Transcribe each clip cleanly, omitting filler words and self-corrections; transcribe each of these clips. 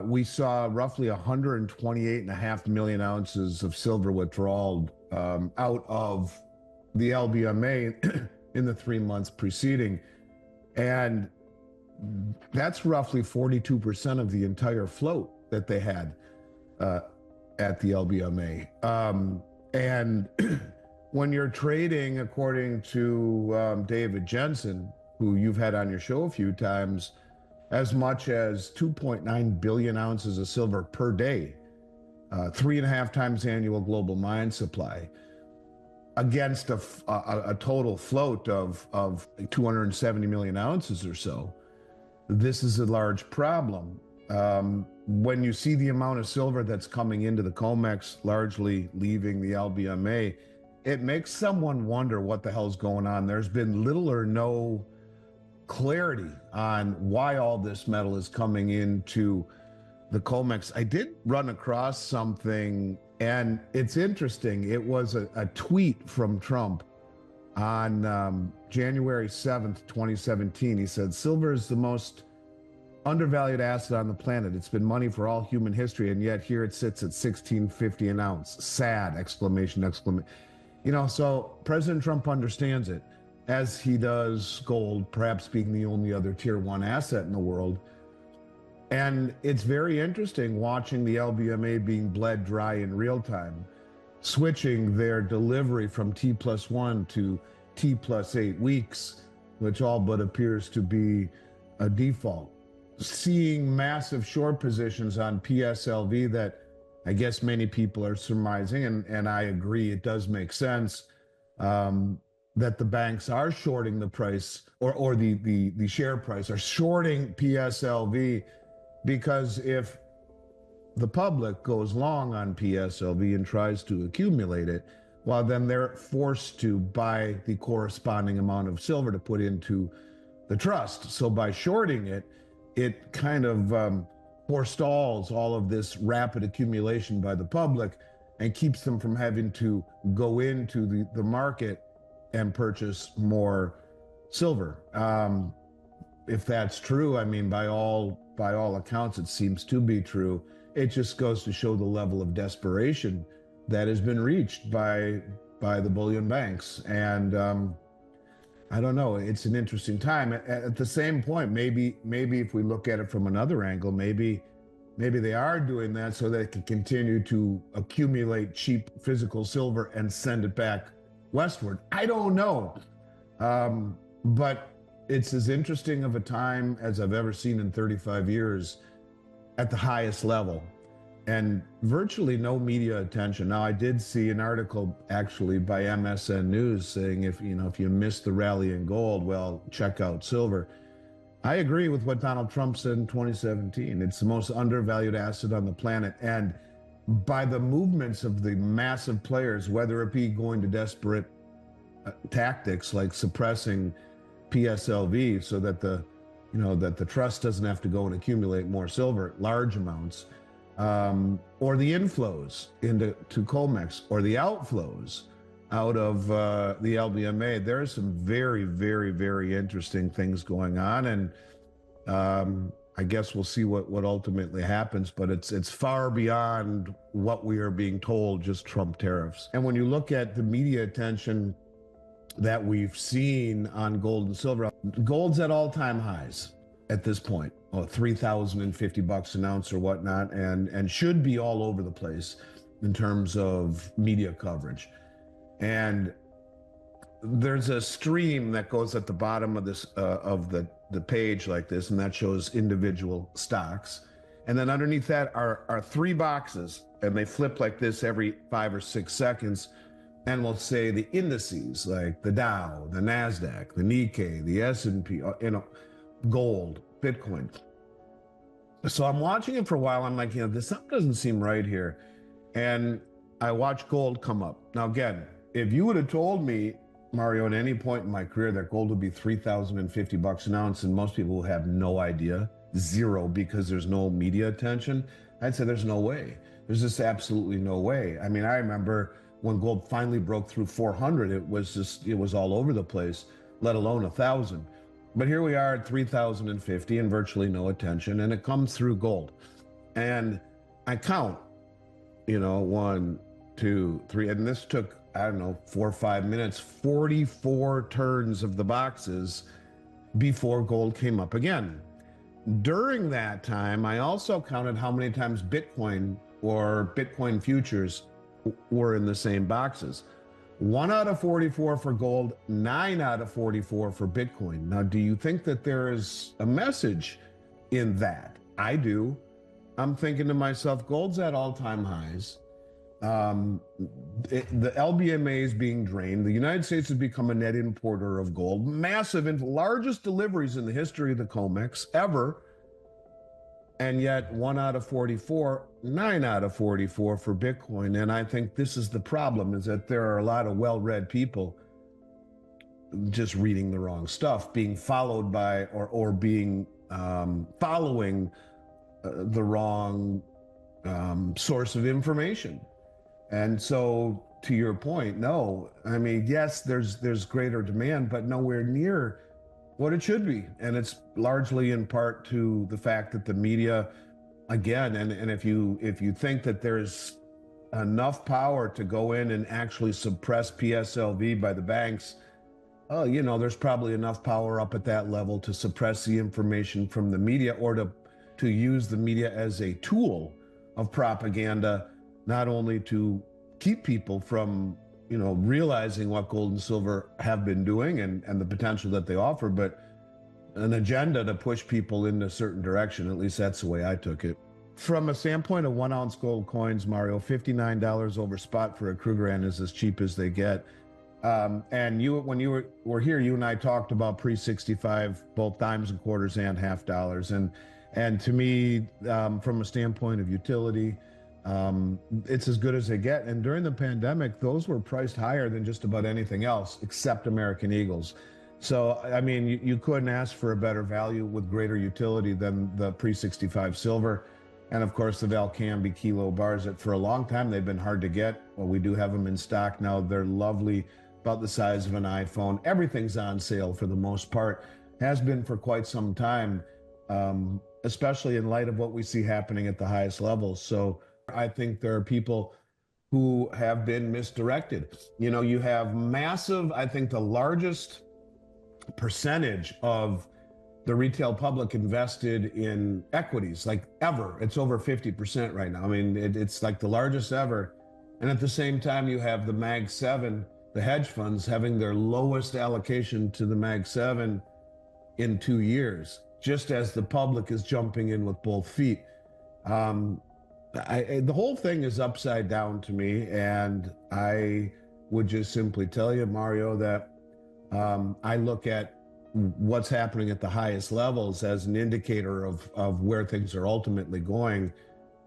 we saw roughly 128.5 million ounces of silver withdrawal out of the LBMA in the 3 months preceding. And that's roughly 42% of the entire float that they had at the LBMA. And when you're trading, according to David Jensen, who you've had on your show a few times, as much as 2.9 billion ounces of silver per day, 3.5 times annual global mine supply, against a total float of 270 million ounces or so. This is a large problem. When you see the amount of silver that's coming into the COMEX, largely leaving the LBMA, it makes someone wonder what the hell's going on. There's been little or no clarity on why all this metal is coming into the COMEX. I did run across something, and it's interesting. It was a tweet from Trump on January 7th, 2017. He said, "Silver is the most undervalued asset on the planet. It's been money for all human history, and yet here it sits at $16.50 an ounce. Sad!" Exclamation, exclamation. You know, so President Trump understands it, as he does gold, perhaps being the only other tier one asset in the world. And it's very interesting watching the LBMA being bled dry in real time, switching their delivery from T+1 to T+8 weeks, which all but appears to be a default. Seeing massive short positions on PSLV that I guess many people are surmising, and I agree, it does make sense, that the banks are shorting the price, or the share price, are shorting PSLV, because if the public goes long on PSLV and tries to accumulate it, well, then they're forced to buy the corresponding amount of silver to put into the trust. So by shorting it, it kind of forestalls all of this rapid accumulation by the public and keeps them from having to go into the market and purchase more silver. If that's true, I mean, by all accounts, it seems to be true. It just goes to show the level of desperation that has been reached by the bullion banks. And I don't know, it's an interesting time. At the same point, maybe if we look at it from another angle, maybe they are doing that so they can continue to accumulate cheap physical silver and send it back westward. I don't know. But it's as interesting of a time as I've ever seen in 35 years at the highest level, and virtually no media attention. Now, I did see an article actually by MSN News saying, if you missed the rally in gold, well, check out silver. I agree with what Donald Trump said in 2017. It's the most undervalued asset on the planet. And by the movements of the massive players, whether it be going to desperate tactics like suppressing PSLV so that the trust doesn't have to go and accumulate more silver, large amounts, or the inflows into COMEX, or the outflows out of the LBMA. There's some very, very, very interesting things going on, and I guess we'll see what ultimately happens. But it's far beyond what we are being told, just Trump tariffs. And when you look at the media attention that we've seen on gold and silver, gold's at all-time highs at this point, $3,050 an ounce or whatnot, and should be all over the place in terms of media coverage. And there's a stream that goes at the bottom of this of the page like this, and that shows individual stocks. And then underneath that are three boxes, and they flip like this every 5 or 6 seconds. And we'll say the indices like the Dow, the NASDAQ, the Nikkei, the S&P, gold, Bitcoin. So I'm watching it for a while. I'm like, this something doesn't seem right here. And I watch gold come up. Now, again, if you would have told me, Mario, at any point in my career that gold would be $3,050 an ounce, and most people have no idea, zero, because there's no media attention, I'd say there's no way. There's just absolutely no way. I mean, I remember when gold finally broke through 400, it was all over the place, let alone 1,000. But here we are at 3,050 and virtually no attention, and it comes through gold. And I count, you know, 1, 2, 3, and this took, I don't know, 4 or 5 minutes, 44 turns of the boxes before gold came up again. During that time, I also counted how many times Bitcoin or Bitcoin futures were in the same boxes. 1 out of 44 for gold, 9 out of 44 for Bitcoin. Now, do you think that there is a message in that? I do. I'm thinking to myself, gold's at all-time highs. The LBMA is being drained. The United States has become a net importer of gold, massive, and largest deliveries in the history of the COMEX ever. And yet 1 out of 44, 9 out of 44 for Bitcoin. And I think this is the problem, is that there are a lot of well-read people just reading the wrong stuff, being followed by or being following the wrong source of information. And so, to your point, no, I mean, yes, there's greater demand, but nowhere near what it should be. And it's largely in part to the fact that the media, again, and if you think that there's enough power to go in and actually suppress PSLV by the banks, oh, you know, there's probably enough power up at that level to suppress the information from the media, or to use the media as a tool of propaganda, not only to keep people from, you know, realizing what gold and silver have been doing and the potential that they offer, but an agenda to push people in a certain direction. At least that's the way I took it. From a standpoint of 1 ounce gold coins, Mario, $59 over spot for a Krugerrand is as cheap as they get. And when you were here, you and I talked about pre-65, both dimes and quarters and half dollars. And to me, from a standpoint of utility, it's as good as they get. And during the pandemic, those were priced higher than just about anything else except American Eagles. So, I mean, you couldn't ask for a better value with greater utility than the pre-65 silver. And of course, the Valcambi kilo bars that for a long time, they've been hard to get. Well, we do have them in stock now. They're lovely, about the size of an iPhone. Everything's on sale for the most part, has been for quite some time, especially in light of what we see happening at the highest levels. So I think there are people who have been misdirected. You know, you have massive, I think the largest percentage of the retail public invested in equities, like ever. It's over 50% right now. I mean, it's like the largest ever. And at the same time, you have the Mag 7, the hedge funds having their lowest allocation to the Mag 7 in 2 years, just as the public is jumping in with both feet. The whole thing is upside down to me, and I would just simply tell you, Mario, that I look at what's happening at the highest levels as an indicator of where things are ultimately going,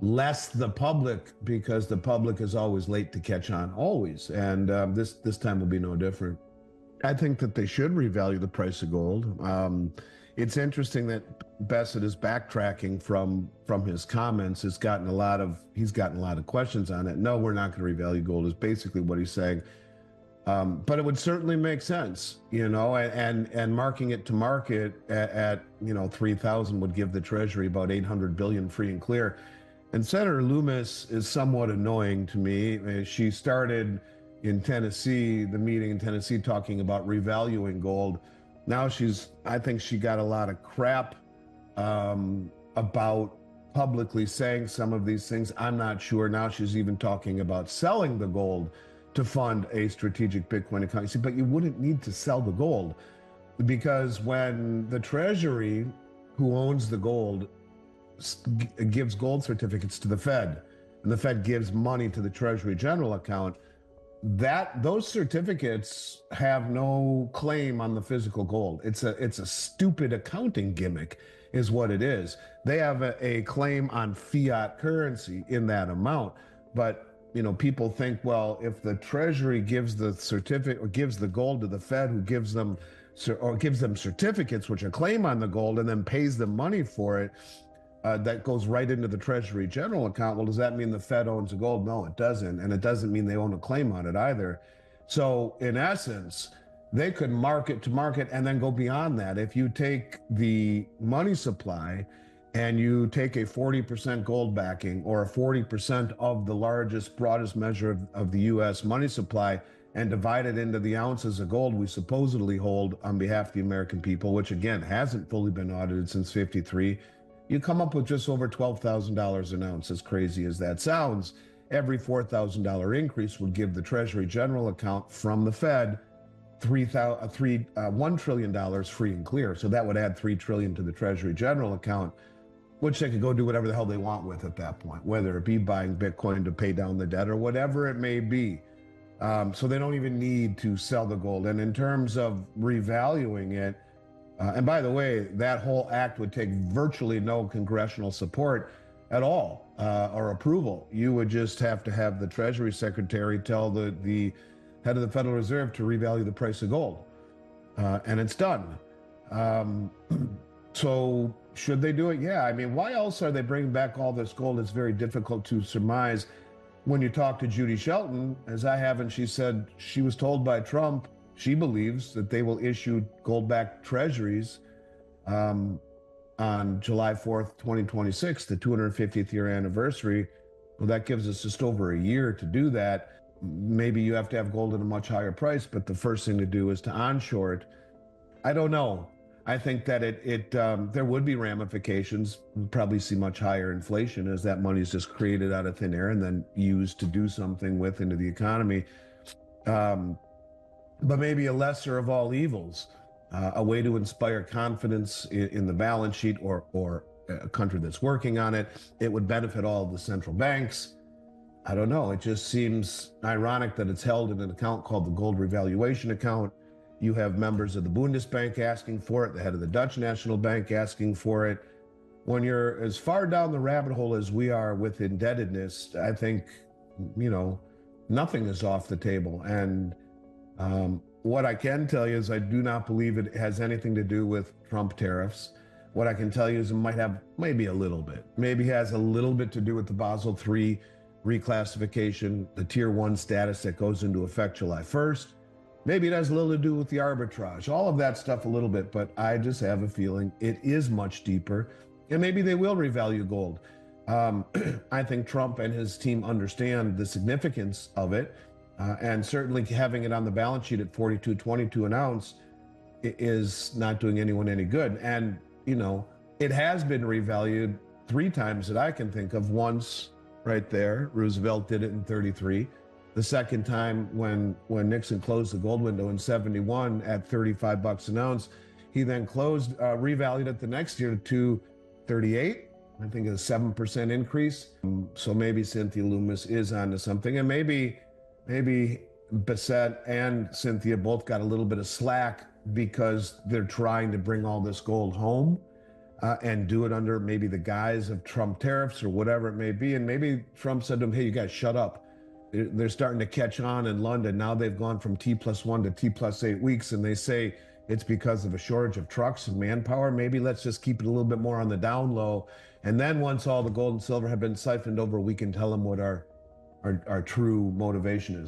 less the public, because the public is always late to catch on, always. And this time will be no different. I think that they should revalue the price of gold. It's interesting that Bessett is backtracking from his comments. He's gotten a lot of questions on it. No, we're not going to revalue gold is basically what he's saying. But it would certainly make sense, you know, and marking it to market at you know, 3,000 would give the Treasury about 800 billion free and clear. And Senator Loomis is somewhat annoying to me. She started in Tennessee, the meeting in Tennessee, talking about revaluing gold. Now I think she got a lot of crap about publicly saying some of these things. I'm not sure. Now she's even talking about selling the gold to fund a strategic Bitcoin account. You see, but you wouldn't need to sell the gold, because when the Treasury, who owns the gold, gives gold certificates to the Fed, and the Fed gives money to the Treasury General account, those certificates have no claim on the physical gold. It's a stupid accounting gimmick, is what it is. They have a claim on fiat currency in that amount, but you know, people think, well, if the Treasury gives the certificate or gives the gold to the Fed, who gives them certificates which are claim on the gold, and then pays them money for it, that goes right into the Treasury General account. Well, does that mean the Fed owns the gold? No, it doesn't. And it doesn't mean they own a claim on it either. So in essence, they could market to market and then go beyond that. If you take the money supply and you take a 40% gold backing or a 40% of the largest, broadest measure of the US money supply and divide it into the ounces of gold we supposedly hold on behalf of the American people, which again hasn't fully been audited since 53, you come up with just over $12,000 an ounce. As crazy as that sounds, every $4,000 increase would give the Treasury General account from the Fed $1 trillion free and clear. So that would add $3 trillion to the Treasury General account, which they could go do whatever the hell they want with at that point, whether it be buying Bitcoin to pay down the debt or whatever it may be. So they don't even need to sell the gold. And in terms of revaluing it, and by the way, that whole act would take virtually no congressional support at all or approval. You would just have to have the Treasury Secretary tell the head of the Federal Reserve to revalue the price of gold. And it's done. So should they do it? Yeah. I mean, why else are they bringing back all this gold? It's very difficult to surmise. When you talk to Judy Shelton, as I have, and she said she was told by Trump, she believes that they will issue gold-backed treasuries on July 4th, 2026, the 250th year anniversary. Well, that gives us just over a year to do that. Maybe you have to have gold at a much higher price, but the first thing to do is to onshore it. I don't know. I think that there would be ramifications. We'll probably see much higher inflation as that money is just created out of thin air and then used to do something with into the economy. But maybe a lesser of all evils, a way to inspire confidence in the balance sheet or a country that's working on it. It would benefit all of the central banks. I don't know. It just seems ironic that it's held in an account called the Gold Revaluation Account. You have members of the Bundesbank asking for it, the head of the Dutch National Bank asking for it. When you're as far down the rabbit hole as we are with indebtedness, I think, nothing is off the table. And what I can tell you is I do not believe it has anything to do with Trump tariffs. What I can tell you is it might have maybe a little bit, maybe has a little bit to do with the Basel III reclassification, the Tier 1 status that goes into effect July 1st. Maybe it has a little to do with the arbitrage, all of that stuff a little bit, but I just have a feeling it is much deeper, and maybe they will revalue gold. I think Trump and his team understand the significance of it, and certainly having it on the balance sheet at $42.22 an ounce is not doing anyone any good. And, it has been revalued 3 times that I can think of. Once right there, Roosevelt did it in 33. The second time when Nixon closed the gold window in 71 at $35 an ounce, he then revalued it the next year to $238. I think a 7% increase. So maybe Cynthia Lummis is onto something, and maybe Bassett and Cynthia both got a little bit of slack because they're trying to bring all this gold home and do it under maybe the guise of Trump tariffs or whatever it may be. And maybe Trump said to them, hey, you guys shut up. They're starting to catch on in London. Now they've gone from T+1 to T+8 weeks, and they say it's because of a shortage of trucks and manpower. Maybe let's just keep it a little bit more on the down low. And then once all the gold and silver have been siphoned over, we can tell them what our true motivation is.